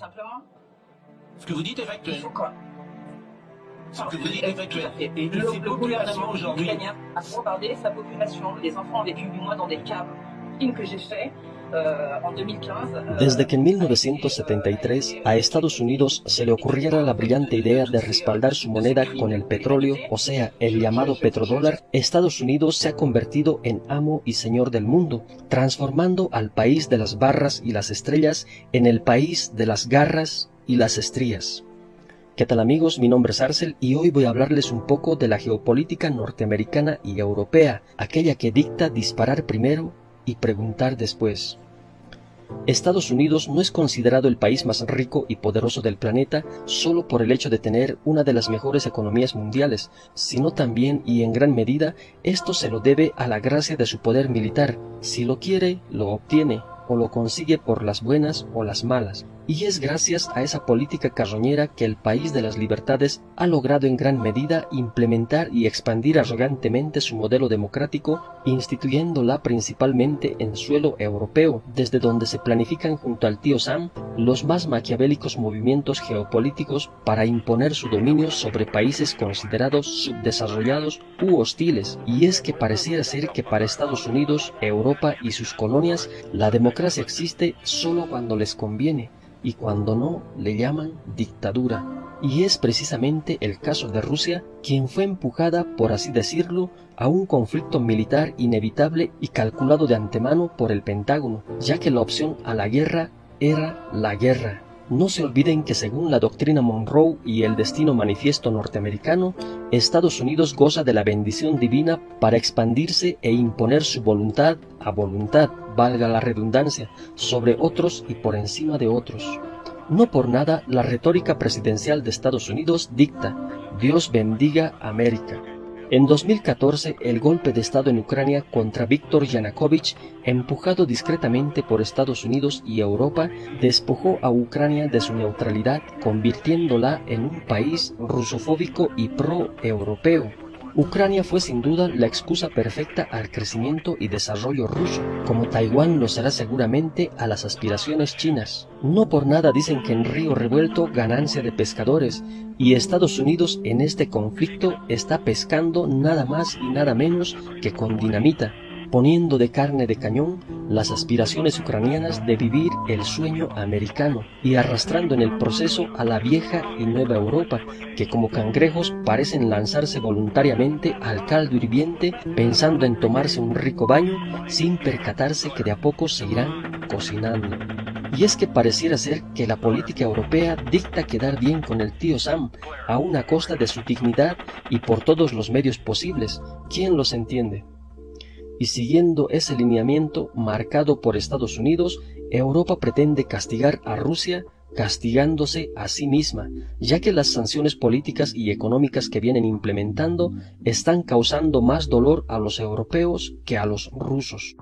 simplement, Ce que vous dites est il factuel. faut quoi Ce que vous dites est factuel. Et Le ces populations gouvernement aujourd'hui, ukrainien a bombardé sa population. Les enfants ont vécu 8 mois dans des caves. Le film que j'ai fait en 2015. Desde que en 1973 a Estados Unidos se le ocurriera la brillante idea de respaldar su moneda con el petróleo, o sea, el llamado petrodólar, Estados Unidos se ha convertido en amo y señor del mundo, transformando al país de las barras y las estrellas en el país de las garras y las estrías. ¿Qué tal amigos? Mi nombre es Arcel y hoy voy a hablarles un poco de la geopolítica norteamericana y europea, aquella que dicta disparar primero y preguntar después. Estados Unidos no es considerado el país más rico y poderoso del planeta solo por el hecho de tener una de las mejores economías mundiales, sino también y en gran medida esto se lo debe a la gracia de su poder militar. Si lo quiere, lo obtiene, o lo consigue por las buenas o las malas. Y es gracias a esa política carroñera que el país de las libertades ha logrado en gran medida implementar y expandir arrogantemente su modelo democrático, instituyéndola principalmente en suelo europeo, desde donde se planifican junto al tío Sam los más maquiavélicos movimientos geopolíticos para imponer su dominio sobre países considerados subdesarrollados u hostiles. Y es que pareciera ser que para Estados Unidos, Europa y sus colonias, la democracia existe solo cuando les conviene, y cuando no, le llaman dictadura. Y es precisamente el caso de Rusia, quien fue empujada, por así decirlo, a un conflicto militar inevitable y calculado de antemano por el Pentágono, ya que la opción a la guerra era la guerra. No se olviden que según la doctrina Monroe y el destino manifiesto norteamericano, Estados Unidos goza de la bendición divina para expandirse e imponer su voluntad a voluntad, valga la redundancia, sobre otros y por encima de otros. No por nada la retórica presidencial de Estados Unidos dicta: Dios bendiga América. En 2014, el golpe de Estado en Ucrania contra Víktor Yanukovych, empujado discretamente por Estados Unidos y Europa, despojó a Ucrania de su neutralidad, convirtiéndola en un país rusofóbico y pro-europeo. Ucrania fue sin duda la excusa perfecta al crecimiento y desarrollo ruso, como Taiwán lo será seguramente a las aspiraciones chinas. No por nada dicen que en río revuelto ganancia de pescadores, y Estados Unidos en este conflicto está pescando nada más y nada menos que con dinamita, poniendo de carne de cañón las aspiraciones ucranianas de vivir el sueño americano y arrastrando en el proceso a la vieja y nueva Europa, que como cangrejos parecen lanzarse voluntariamente al caldo hirviente pensando en tomarse un rico baño sin percatarse que de a poco se irán cocinando. Y es que pareciera ser que la política europea dicta quedar bien con el tío Sam a una costa de su dignidad y por todos los medios posibles. ¿Quién los entiende? Y siguiendo ese lineamiento marcado por Estados Unidos, Europa pretende castigar a Rusia castigándose a sí misma, ya que las sanciones políticas y económicas que vienen implementando están causando más dolor a los europeos que a los rusos.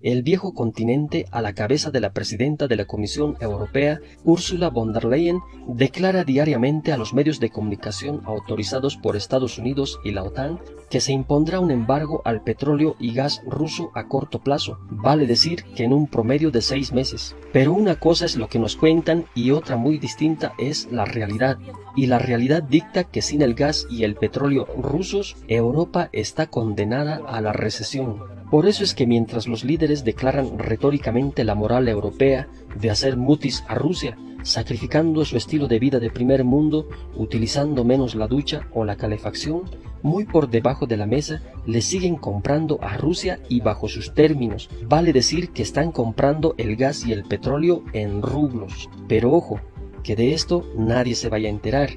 El viejo continente, a la cabeza de la presidenta de la Comisión Europea, Ursula von der Leyen, declara diariamente a los medios de comunicación autorizados por Estados Unidos y la OTAN que se impondrá un embargo al petróleo y gas ruso a corto plazo, vale decir que en un promedio de 6 meses. Pero una cosa es lo que nos cuentan y otra muy distinta es la realidad. Y la realidad dicta que sin el gas y el petróleo rusos, Europa está condenada a la recesión. Por eso es que mientras los líderes declaran retóricamente la moral europea de hacer mutis a Rusia, sacrificando su estilo de vida de primer mundo, utilizando menos la ducha o la calefacción, muy por debajo de la mesa le siguen comprando a Rusia y bajo sus términos, vale decir que están comprando el gas y el petróleo en rublos. Pero ojo, que de esto nadie se vaya a enterar,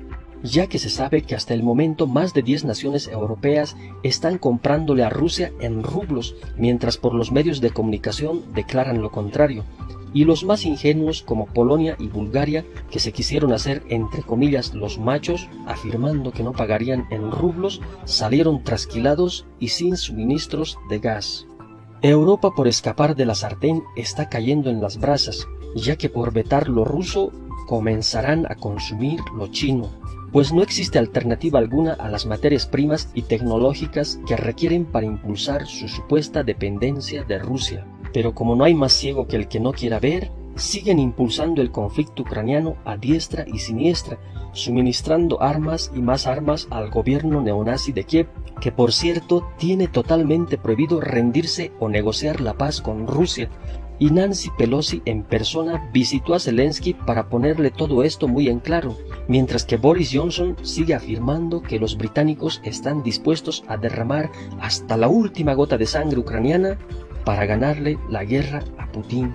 ya que se sabe que hasta el momento más de 10 naciones europeas están comprándole a Rusia en rublos, mientras por los medios de comunicación declaran lo contrario. Y los más ingenuos como Polonia y Bulgaria, que se quisieron hacer entre comillas los machos, afirmando que no pagarían en rublos, salieron trasquilados y sin suministros de gas. Europa, por escapar de la sartén, está cayendo en las brasas, ya que por vetar lo ruso comenzarán a consumir lo chino, pues no existe alternativa alguna a las materias primas y tecnológicas que requieren para impulsar su supuesta dependencia de Rusia. Pero como no hay más ciego que el que no quiera ver, siguen impulsando el conflicto ucraniano a diestra y siniestra, suministrando armas y más armas al gobierno neonazi de Kiev, que por cierto tiene totalmente prohibido rendirse o negociar la paz con Rusia. Y Nancy Pelosi en persona visitó a Zelensky para ponerle todo esto muy en claro, mientras que Boris Johnson sigue afirmando que los británicos están dispuestos a derramar hasta la última gota de sangre ucraniana para ganarle la guerra a Putin.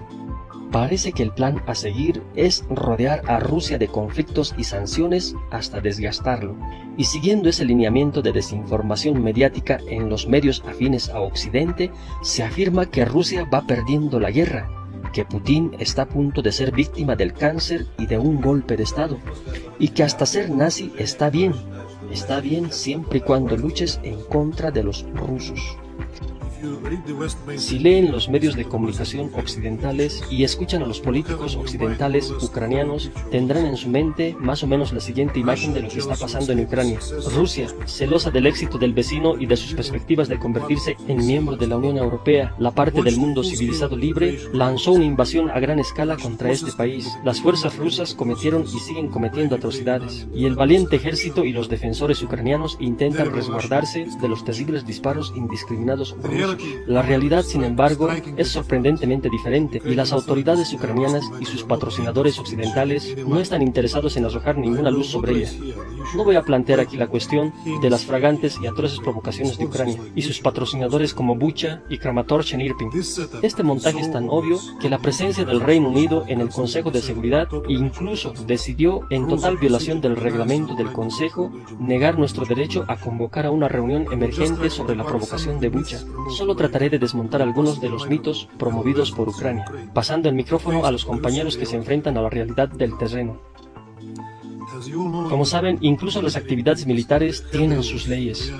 Parece que el plan a seguir es rodear a Rusia de conflictos y sanciones hasta desgastarlo. Y siguiendo ese lineamiento de desinformación mediática en los medios afines a Occidente, se afirma que Rusia va perdiendo la guerra, que Putin está a punto de ser víctima del cáncer y de un golpe de Estado, y que hasta ser nazi está bien siempre y cuando luches en contra de los rusos. Si leen los medios de comunicación occidentales y escuchan a los políticos occidentales ucranianos, tendrán en su mente más o menos la siguiente imagen de lo que está pasando en Ucrania. Rusia, celosa del éxito del vecino y de sus perspectivas de convertirse en miembro de la Unión Europea, la parte del mundo civilizado libre, lanzó una invasión a gran escala contra este país. Las fuerzas rusas cometieron y siguen cometiendo atrocidades, y el valiente ejército y los defensores ucranianos intentan resguardarse de los terribles disparos indiscriminados rusos. La realidad, sin embargo, es sorprendentemente diferente, y las autoridades ucranianas y sus patrocinadores occidentales no están interesados en arrojar ninguna luz sobre ella. No voy a plantear aquí la cuestión de las fragantes y atroces provocaciones de Ucrania y sus patrocinadores como Bucha y Kramatorsk en Irpin. Este montaje es tan obvio que la presencia del Reino Unido en el Consejo de Seguridad incluso decidió, en total violación del reglamento del Consejo, negar nuestro derecho a convocar a una reunión emergente sobre la provocación de Bucha. Solo trataré de desmontar algunos de los mitos promovidos por Ucrania, pasando el micrófono a los compañeros que se enfrentan a la realidad del terreno. Como saben, incluso las actividades militares tienen sus leyes.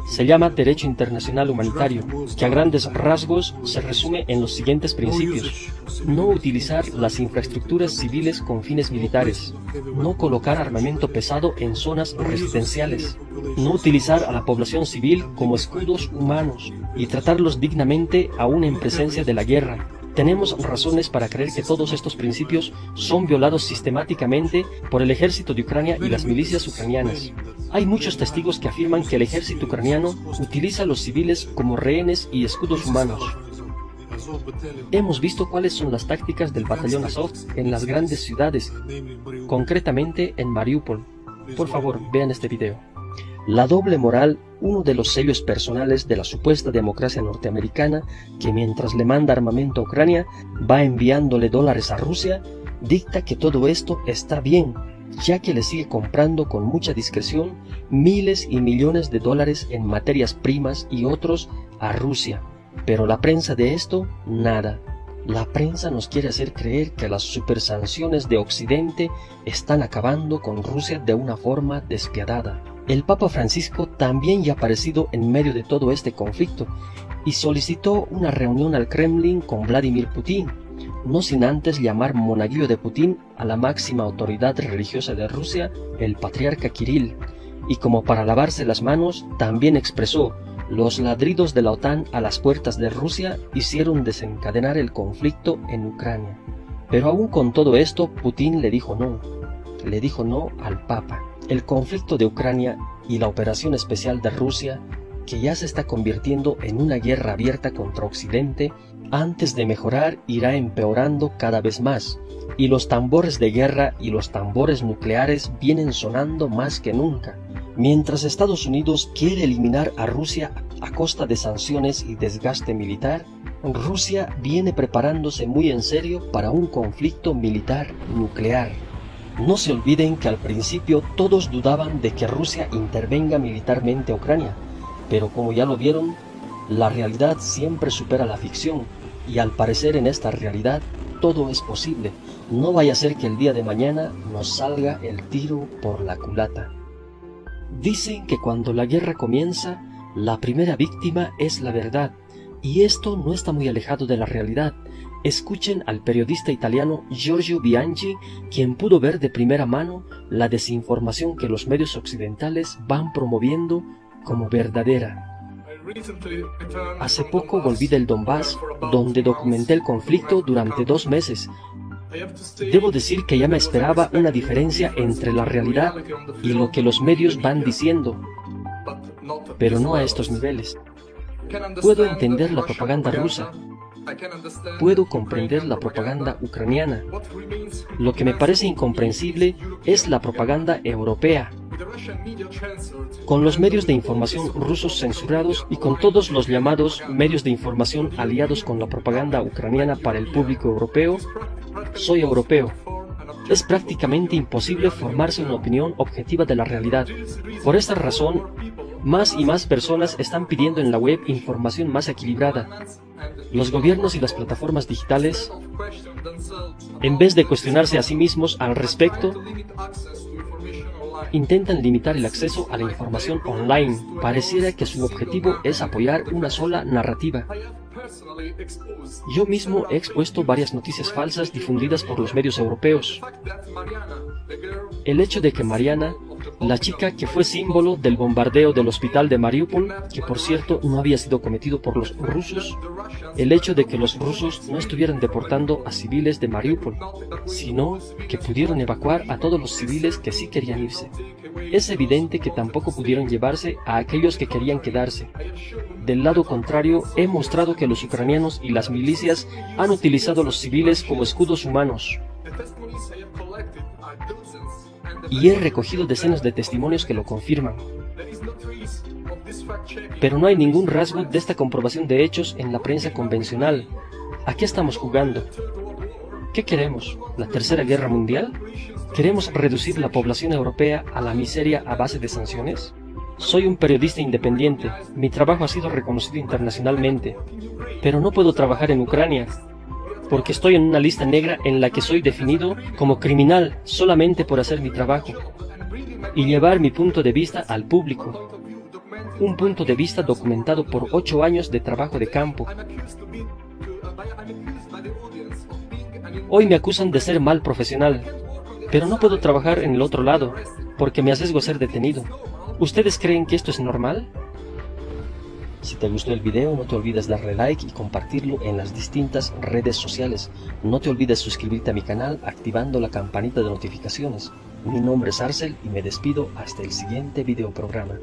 Se llama Derecho Internacional Humanitario, que a grandes rasgos se resume en los siguientes principios: no utilizar las infraestructuras civiles con fines militares, no colocar armamento pesado en zonas residenciales, no utilizar a la población civil como escudos humanos y tratarlos dignamente aún en presencia de la guerra. Tenemos razones para creer que todos estos principios son violados sistemáticamente por el ejército de Ucrania y las milicias ucranianas. Hay muchos testigos que afirman que el ejército ucraniano utiliza a los civiles como rehenes y escudos humanos. Hemos visto cuáles son las tácticas del batallón Azov en las grandes ciudades, concretamente en Mariupol. Por favor, vean este video. La doble moral, uno de los sellos personales de la supuesta democracia norteamericana, que mientras le manda armamento a Ucrania, va enviándole dólares a Rusia, dicta que todo esto está bien, ya que le sigue comprando con mucha discreción miles y millones de dólares en materias primas y otros a Rusia. Pero la prensa de esto, nada. La prensa nos quiere hacer creer que las supersanciones de Occidente están acabando con Rusia de una forma despiadada. El Papa Francisco también ya ha aparecido en medio de todo este conflicto y solicitó una reunión al Kremlin con Vladimir Putin, no sin antes llamar monaguillo de Putin a la máxima autoridad religiosa de Rusia, el patriarca Kirill, y como para lavarse las manos también expresó: los ladridos de la OTAN a las puertas de Rusia hicieron desencadenar el conflicto en Ucrania. Pero aún con todo esto, Putin le dijo no al Papa. El conflicto de Ucrania y la operación especial de Rusia, que ya se está convirtiendo en una guerra abierta contra Occidente, antes de mejorar irá empeorando cada vez más, y los tambores de guerra y los tambores nucleares vienen sonando más que nunca. Mientras Estados Unidos quiere eliminar a Rusia a costa de sanciones y desgaste militar, Rusia viene preparándose muy en serio para un conflicto militar nuclear. No se olviden que al principio todos dudaban de que Rusia intervenga militarmente a Ucrania, pero como ya lo vieron, la realidad siempre supera la ficción, y al parecer en esta realidad todo es posible. No vaya a ser que el día de mañana nos salga el tiro por la culata. Dicen que cuando la guerra comienza, la primera víctima es la verdad, y esto no está muy alejado de la realidad. Escuchen al periodista italiano Giorgio Bianchi, quien pudo ver de primera mano la desinformación que los medios occidentales van promoviendo como verdadera. Hace poco volví del Donbass, donde documenté el conflicto durante 2 meses. Debo decir que ya me esperaba una diferencia entre la realidad y lo que los medios van diciendo, pero no a estos niveles. Puedo entender la propaganda rusa. Puedo comprender la propaganda ucraniana. Lo que me parece incomprensible es la propaganda europea. Con los medios de información rusos censurados y con todos los llamados medios de información aliados con la propaganda ucraniana para el público europeo, soy europeo. Es prácticamente imposible formarse una opinión objetiva de la realidad. Por esta razón, más y más personas están pidiendo en la web información más equilibrada. Los gobiernos y las plataformas digitales, en vez de cuestionarse a sí mismos al respecto, intentan limitar el acceso a la información online. Pareciera que su objetivo es apoyar una sola narrativa. Yo mismo he expuesto varias noticias falsas difundidas por los medios europeos. El hecho de que Mariana, la chica que fue símbolo del bombardeo del hospital de Mariupol, que por cierto no había sido cometido por los rusos, el hecho de que los rusos no estuvieran deportando a civiles de Mariupol, sino que pudieron evacuar a todos los civiles que sí querían irse. Es evidente que tampoco pudieron llevarse a aquellos que querían quedarse. Del lado contrario, he mostrado que los ucranianos y las milicias han utilizado a los civiles como escudos humanos. Y he recogido decenas de testimonios que lo confirman. Pero no hay ningún rasgo de esta comprobación de hechos en la prensa convencional. ¿A qué estamos jugando? ¿Qué queremos? ¿La Tercera Guerra Mundial? ¿Queremos reducir la población europea a la miseria a base de sanciones? Soy un periodista independiente. Mi trabajo ha sido reconocido internacionalmente. Pero no puedo trabajar en Ucrania, porque estoy en una lista negra en la que soy definido como criminal solamente por hacer mi trabajo y llevar mi punto de vista al público. Un punto de vista documentado por 8 años de trabajo de campo. Hoy me acusan de ser mal profesional, pero no puedo trabajar en el otro lado, porque me arriesgo a ser detenido. ¿Ustedes creen que esto es normal? Si te gustó el video, no te olvides darle like y compartirlo en las distintas redes sociales. No te olvides suscribirte a mi canal activando la campanita de notificaciones. Mi nombre es Arcel y me despido hasta el siguiente video programa.